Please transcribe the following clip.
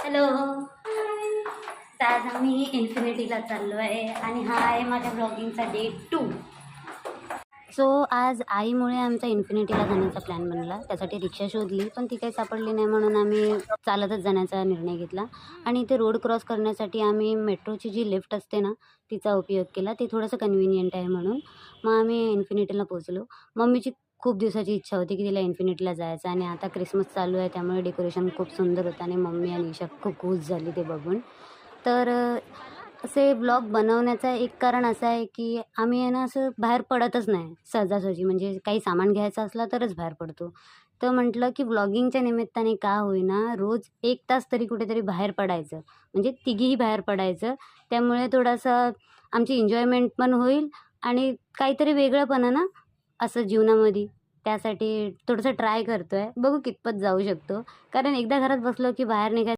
Hello. तर आज आम्ही इन्फिनिटीला चाललो आहे आणि हा आहे माझ्या ब्लॉगिंगचा डे 2. सो आज आईमुळे आमचा इन्फिनिटीला जाण्याचा प्लॅन बनला. त्यासाठी रिक्षा शोधली पण ती काही सापडली नाही, म्हणून आम्ही चालतच जाण्याचा निर्णय घेतला. आणि ते रोड क्रॉस करण्यासाठी आम्ही मेट्रोची जी लिफ्ट असते ना, तिचा उपयोग केला. ते थोडंसं कन्व्हिनियंट आहे म्हणून. मग आम्ही इन्फिनिटीला पोहोचलो. मम्मीची खूप दिवसाची इच्छा होती की तिला इन्फिनिटीला जायचं, आणि आता क्रिसमस चालू आहे त्यामुळे डेकोरेशन खूप सुंदर होतं आणि मम्मी आणि ईशा खूप खुश झाली ते बघून. तर असे ब्लॉग बनवण्याचं एक कारण असं आहे की आम्ही आहे ना असं बाहेर पडतच नाही सहजासहजी, म्हणजे काही सामान घ्यायचं असलं तरच बाहेर पडतो. तर म्हटलं की व्लॉगिंगच्या निमित्ताने का होईना रोज 1 तास तरी कुठेतरी बाहेर पडायचं, म्हणजे तिघीही बाहेर पडायचं. त्यामुळे थोडासा आमची एन्जॉयमेंट पण होईल आणि काहीतरी वेगळंपणा ना असं जीवनामध्ये. त्यासाठी थोडंसं ट्राय करतोय. बघू कितपत जाऊ शकतो. कारण एकदा घरात बसलो की बाहेर निघायचं